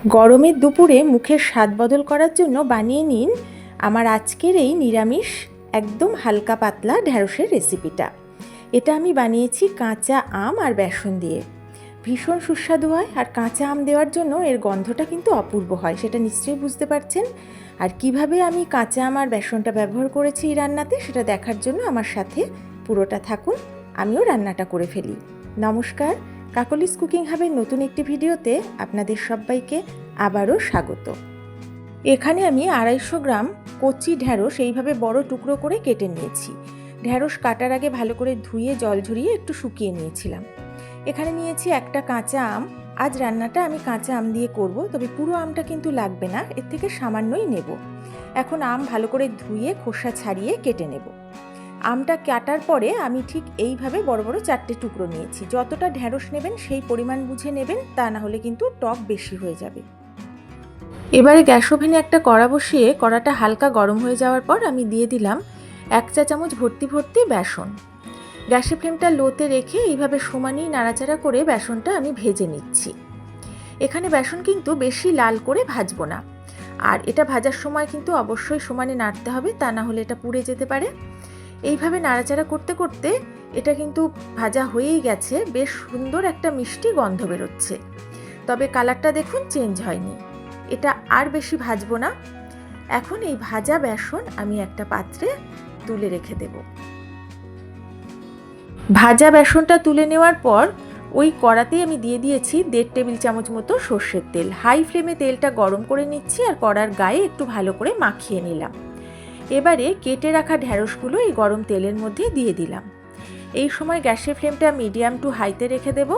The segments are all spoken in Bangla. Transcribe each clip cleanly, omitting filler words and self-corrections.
গরমের দুপুরে মুখের স্বাদ বদল করার জন্য বানিয়ে নিন আমার আজকের এই নিরামিষ একদম হালকা পাতলা ঢ্যাঁড়সের রেসিপিটা। এটা আমি বানিয়েছি কাঁচা আম আর বেসন দিয়ে। ভীষণ সুস্বাদু হয়, আর কাঁচা আম দেওয়ার জন্য এর গন্ধটা কিন্তু অপূর্ব হয়, সেটা নিশ্চয়ই বুঝতে পারছেন। আর কিভাবে আমি কাঁচা আম আর বেসনটা ব্যবহার করেছি এই রান্নাতে, সেটা দেখার জন্য আমার সাথে পুরোটা থাকুন, আমিও রান্নাটা করে ফেলি। নমস্কার, কাকলিস কুকিং হাবের নতুন একটি ভিডিওতে আপনাদের সবাইকে আবারও স্বাগত। এখানে আমি 250 গ্রাম কচি ঢ্যাঁড়স এইভাবে বড় টুকরো করে কেটে নিয়েছি। ঢ্যাঁড়স কাটার আগে ভালো করে ধুয়ে জল ঝরিয়ে একটু শুকিয়ে নিয়েছিলাম। এখানে নিয়েছি একটা কাঁচা আম। আজ রান্নাটা আমি কাঁচা আম দিয়ে করব, তবে পুরো আমটা কিন্তু লাগবে না, এর থেকে সামান্যই নেব। এখন আম ভালো করে ধুয়ে খোসা ছাড়িয়ে কেটে নেব। আমটা কাটার পরে আমি ঠিক এইভাবে বড় বড় 4টে টুকরো নিয়েছি। যতটা ঢ্যাঁড়স নেবেন সেই পরিমাণ বুঝে নেবেন, তা না হলে কিন্তু টক বেশি হয়ে যাবে। এবারে গ্যাস ওভেনে একটা কড়া বসিয়ে কড়াটা হালকা গরম হয়ে যাওয়ার পর আমি দিয়ে দিলাম 1 চা চামচ ভর্তি ভর্তি বেসন। গ্যাসের ফ্লেমটা লোতে রেখে এইভাবে সমানই নাড়াচাড়া করে বেসনটা আমি ভেজে নিচ্ছি। এখানে বেসন কিন্তু বেশি লাল করে ভাজবো না, আর এটা ভাজার সময় কিন্তু অবশ্যই সমানে নাড়তে হবে, তা না হলে এটা পুড়ে যেতে পারে। এইভাবে নাড়াচাড়া করতে করতে এটা কিন্তু ভাজা হয়েই গেছে, বেশ সুন্দর একটা মিষ্টি গন্ধ বেরোচ্ছে। তবে কালারটা দেখুন চেঞ্জ হয়নি। এটা আর বেশি ভাজবো না। এখন এই ভাজা বেসন আমি একটা পাত্রে তুলে রেখে দেব। ভাজা বেসনটা তুলে নেওয়ার পর ওই কড়াতেই আমি দিয়ে দিয়েছি 1.5 টেবিল চামচ মতো সর্ষের তেল। হাই ফ্লেমে তেলটা গরম করে নিচ্ছি, আর কড়ার গায়ে একটু ভালো করে মাখিয়ে নিলাম। এবারে কেটে রাখা ঢ্যাঁড়সগুলো এই গরম তেলের মধ্যে দিয়ে দিলাম। এই সময় গ্যাসের ফ্লেমটা মিডিয়াম টু হাইতে রেখে দেব।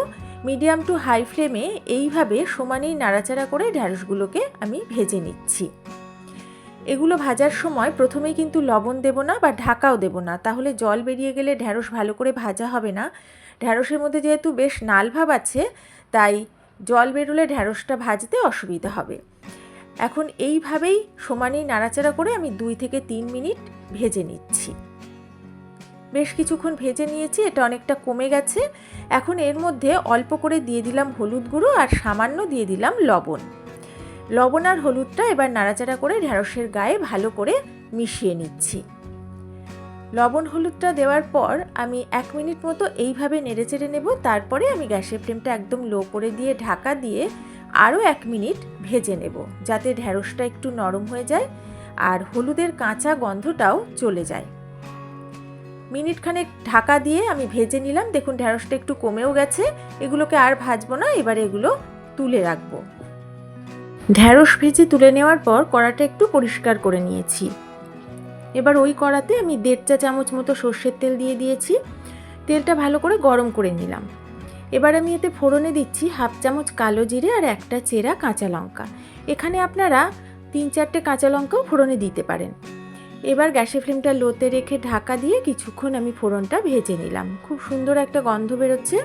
মিডিয়াম টু হাই ফ্লেমে এইভাবে সমানেই নাড়াচাড়া করে ঢ্যাঁড়সগুলোকে আমি ভেজে নিচ্ছি। এগুলো ভাজার সময় প্রথমেই কিন্তু লবণ দেব না বা ঢাকাও দেব না, তাহলে জল বেরিয়ে গেলে ঢ্যাঁড়স ভালো করে ভাজা হবে না। ঢ্যাঁড়সের মধ্যে যেহেতু বেশ নাল ভাব আছে, তাই জল বেরোলে ঢ্যাঁড়সটা ভাজতে অসুবিধা হবে। এখন এইভাবেই সমানেই নাড়াচাড়া করে আমি 2 থেকে 3 মিনিট ভেজে নিচ্ছি। বেশ কিছুক্ষণ ভেজে নিয়েছি, এটা অনেকটা কমে গেছে। এখন এর মধ্যে অল্প করে দিয়ে দিলাম হলুদ গুঁড়ো, আর সামান্য দিয়ে দিলাম লবণ। লবণ আর হলুদটা এবার নাড়াচাড়া করে ঢ্যাঁড়সের গায়ে ভালো করে মিশিয়ে নিচ্ছি। লবণ হলুদটা দেওয়ার পর আমি 1 মিনিট মতো এইভাবে নেড়েচেড়ে নেব। তারপরে আমি গ্যাসের ফ্লেমটা একদম লো করে দিয়ে ঢাকা দিয়ে আরও 1 মিনিট ভেজে নেব, যাতে ঢ্যাঁড়সটা একটু নরম হয়ে যায় আর হলুদের কাঁচা গন্ধটাও চলে যায়। মিনিট খানেক ঢাকা দিয়ে আমি ভেজে নিলাম। দেখুন ঢ্যাঁড়সটা একটু কমেও গেছে। এগুলোকে আর ভাজবো না, এবারে এগুলো তুলে রাখবো। ঢ্যাঁড়স ভেজে তুলে নেওয়ার পর কড়াটা একটু পরিষ্কার করে নিয়েছি। এবার ওই কড়াতে আমি 1.5 চা চামচ মতো সর্ষের তেল দিয়ে দিয়েছি। তেলটা ভালো করে গরম করে নিলাম। এবার আমি এতে ফোড়নে দিচ্ছি 1/2 চামচ কালো জিরে আর একটা চেরা কাঁচা লঙ্কা। এখানে আপনারা 3-4টে কাঁচা লঙ্কাও ফোড়নে দিতে পারেন। এবার গ্যাসের ফ্লেমটা লোতে রেখে ঢাকা দিয়ে কিছুক্ষণ আমি ফোড়নটা ভেজে নিলাম। খুব সুন্দর একটা গন্ধ বেরোচ্ছে।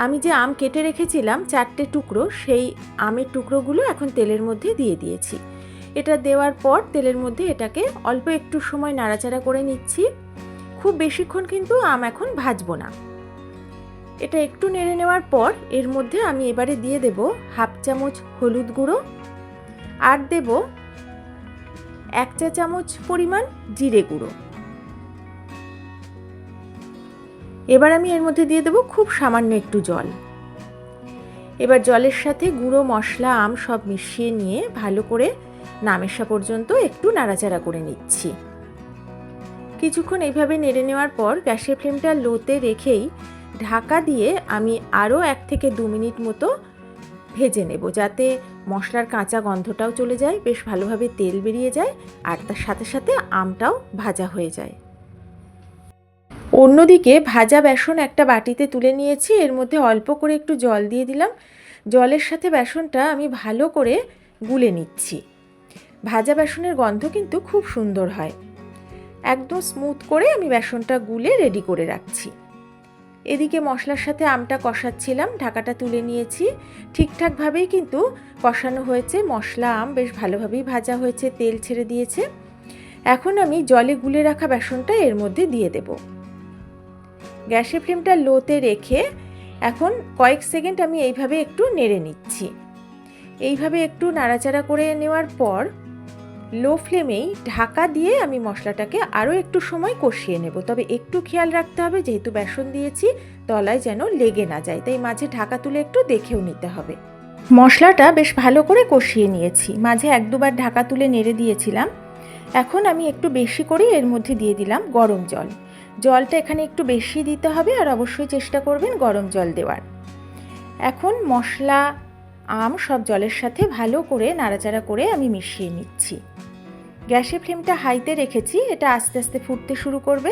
আমি যে আম কেটে রেখেছিলাম 4টে টুকরো, সেই আমের টুকরোগুলো এখন তেলের মধ্যে দিয়ে দিয়েছি। এটা দেওয়ার পর তেলের মধ্যে এটাকে অল্প একটু সময় নাড়াচাড়া করে নিচ্ছি। খুব বেশিক্ষণ কিন্তু আম এখন ভাজবো না। এটা একটু নেড়ে নেওয়ার পর এর মধ্যে আমি এবারে দিয়ে দেব 1/2 চামচ হলুদ গুঁড়ো, আর দেব 1 চা চামচ পরিমাণ জিরে গুঁড়ো। এবার আমি এর মধ্যে দিয়ে দেব খুব সামান্য একটু জল। এবার জলের সাথে গুঁড়ো মশলা আম সব মিশিয়ে নিয়ে ভালো করে নামেশা পর্যন্ত একটু নাড়াচাড়া করে নিচ্ছি। কিছুক্ষণ এইভাবে নেড়ে নেওয়ার পর গ্যাসের ফ্লেমটা লোতে রেখেই ঢাকা দিয়ে আমি আরও 1 থেকে 2 মিনিট মতো ভেজে নেব, যাতে মশলার কাঁচা গন্ধটাও চলে যায়, বেশ ভালোভাবে তেল বেরিয়ে যায়, আর তার সাথে সাথে আমটাও ভাজা হয়ে যায়। অন্যদিকে ভাজা বেসন একটা বাটিতে তুলে নিয়েছি। এর মধ্যে অল্প করে একটু জল দিয়ে দিলাম। জলের সাথে বেসনটা আমি ভালো করে গুলে নিচ্ছি। ভাজা বেসনের গন্ধ কিন্তু খুব সুন্দর হয়। একদম স্মুথ করে আমি বেসনটা গুলে রেডি করে রাখছি। এদিকে মশলার সাথে আমটা কষাচ্ছিলাম, ঢাকাটা তুলে নিয়েছি। ঠিকঠাকভাবেই কিন্তু কষানো হয়েছে, মশলা আম বেশ ভালোভাবেই ভাজা হয়েছে, তেল ছেড়ে দিয়েছে। এখন আমি জলে গুলে রাখা বেসনটা এর মধ্যে দিয়ে দেব। গ্যাসের ফ্লেমটা লোতে রেখে এখন কয়েক সেকেন্ড আমি এইভাবে একটু নেড়ে নিচ্ছি। এইভাবে একটু নাড়াচাড়া করে নেওয়ার পর লো ফ্লেমেই ঢাকা দিয়ে আমি মশলাটাকে আরও একটু সময় কষিয়ে নেব। তবে একটু খেয়াল রাখতে হবে, যেহেতু বেসন দিয়েছি তলায় যেন লেগে না যায়, তাই মাঝে ঢাকা তুলে একটু দেখেও নিতে হবে। মশলাটা বেশ ভালো করে কষিয়ে নিয়েছি, মাঝে 1-2 বার ঢাকা তুলে নেড়ে দিয়েছিলাম। এখন আমি একটু বেশি করে এর মধ্যে দিয়ে দিলাম গরম জল। জলটা এখানে একটু বেশি দিতে হবে, আর অবশ্যই চেষ্টা করবেন গরম জল দেওয়ার। এখন মশলা, আম সব জলের সাথে ভালো করে নাড়াচাড়া করে আমি মিশিয়ে নিচ্ছি। গ্যাসের ফ্লেমটা হাইতে রেখেছি, এটা আস্তে আস্তে ফুটতে শুরু করবে।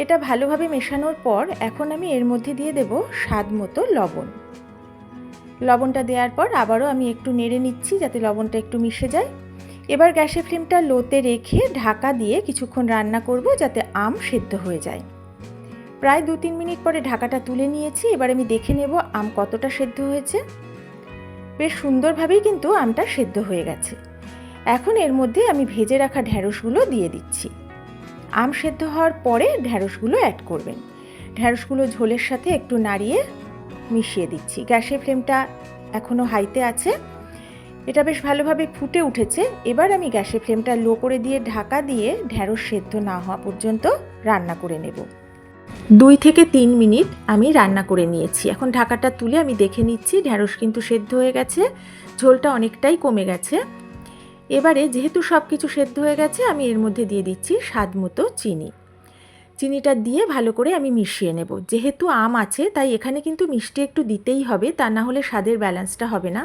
এটা ভালোভাবে মেশানোর পর এখন আমি এর মধ্যে দিয়ে দেব স্বাদ মতো লবণ। লবণটা দেওয়ার পর আবারও আমি একটু নেড়ে নিচ্ছি যাতে লবণটা একটু মিশে যায়। এবার গ্যাসের ফ্লেমটা লোতে রেখে ঢাকা দিয়ে কিছুক্ষণ রান্না করব যাতে আম সেদ্ধ হয়ে যায়। প্রায় 2-3 মিনিট পরে ঢাকাটা তুলে নিয়েছি। এবার আমি দেখে নেব আম কতটা সেদ্ধ হয়েছে। বেশ সুন্দরভাবেই কিন্তু আমটা সেদ্ধ হয়ে গেছে। এখন এর মধ্যে আমি ভেজে রাখা ঢ্যাঁড়সগুলো দিয়ে দিচ্ছি। আম সেদ্ধ হওয়ার পরে ঢ্যাঁড়সগুলো অ্যাড করবেন। ঢ্যাঁড়সগুলো ঝোলের সাথে একটু নাড়িয়ে মিশিয়ে দিচ্ছি। গ্যাসের ফ্লেমটা এখনও হাইতে আছে। এটা বেশ ভালোভাবে ফুটে উঠেছে। এবার আমি গ্যাসের ফ্লেমটা লো করে দিয়ে ঢাকা দিয়ে ঢ্যাঁড়স সেদ্ধ না হওয়া পর্যন্ত রান্না করে নেব। 2 থেকে 3 মিনিট আমি রান্না করে নিয়েছি। এখন ঢাকাটা তুলে আমি দেখে নিচ্ছি ঢ্যাঁড়স কিন্তু সেদ্ধ হয়ে গেছে, ঝোলটা অনেকটাই কমে গেছে। এবারে যেহেতু সব কিছু সেদ্ধ হয়ে গেছে আমি এর মধ্যে দিয়ে দিচ্ছি স্বাদ মতো চিনি। চিনিটা দিয়ে ভালো করে আমি মিশিয়ে নেব। যেহেতু আম আছে তাই এখানে কিন্তু মিষ্টি একটু দিতেই হবে, তা না হলে স্বাদের ব্যালেন্সটা হবে না।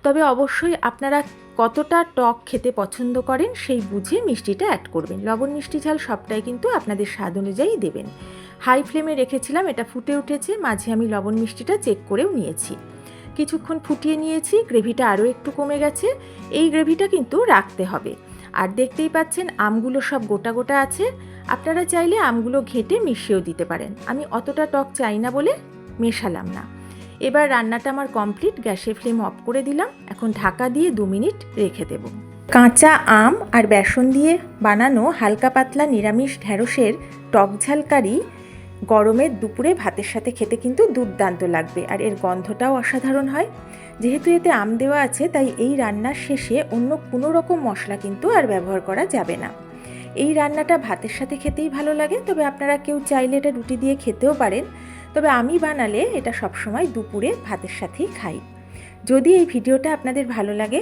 তবে অবশ্যই আপনারা কতটা টক খেতে পছন্দ করেন সেই বুঝে মিষ্টিটা অ্যাড করবেন। লবণ মিষ্টি ঝাল সবটাই কিন্তু আপনাদের স্বাদ অনুযায়ী দেবেন। হাই ফ্লেমে রেখেছিলাম, এটা ফুটে উঠেছে। মাঝে আমি লবণ মিষ্টিটা চেক করেও নিয়েছি। কিছুক্ষণ ফুটিয়ে নিয়েছি, গ্রেভিটা আরও একটু কমে গেছে। এই গ্রেভিটা কিন্তু রাখতে হবে। আর দেখতেই পাচ্ছেন আমগুলো সব গোটা গোটা আছে। আপনারা চাইলে আমগুলো ঘেঁটে মিশিয়েও দিতে পারেন। আমি অতটা টক চাই না বলে মেশালাম না। এবার রান্নাটা আমার কমপ্লিট, গ্যাসের ফ্লেম অফ করে দিলাম। এখন ঢাকা দিয়ে 2 মিনিট রেখে দেব। কাঁচা আম আর বেসন দিয়ে বানানো হালকা পাতলা নিরামিষ ঢ্যাঁড়সের টক ঝাল কারি গরমের দুপুরে ভাতের সাথে খেতে কিন্তু দুর্দান্ত লাগবে, আর এর গন্ধটাও অসাধারণ হয়। যেহেতু এতে আম দেওয়া আছে তাই এই রান্নার শেষে অন্য কোনো রকম মশলা কিন্তু আর ব্যবহার করা যাবে না। এই রান্নাটা ভাতের সাথে খেতেই ভালো লাগে, তবে আপনারা কেউ চাইলে এটা রুটি দিয়ে খেতেও পারেন। তবে আমি বানালে এটা সবসময় দুপুরে ভাতের সাথেই খাই। যদি এই ভিডিওটা আপনাদের ভালো লাগে,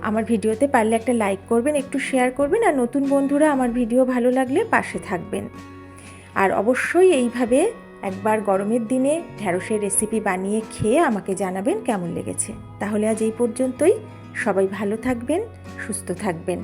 আমার ভিডিওতে পারলে একটা লাইক করবেন, একটু শেয়ার করবেন, আর নতুন বন্ধুরা আমার ভিডিও ভালো লাগলে পাশে থাকবেন। আর অবশ্যই এইভাবে একবার গরমের দিনে ঢ্যাঁড়সের রেসিপি বানিয়ে খেয়ে আমাকে জানাবেন কেমন লেগেছে। তাহলে আজ এই পর্যন্তই। সবাই ভালো থাকবেন, সুস্থ থাকবেন।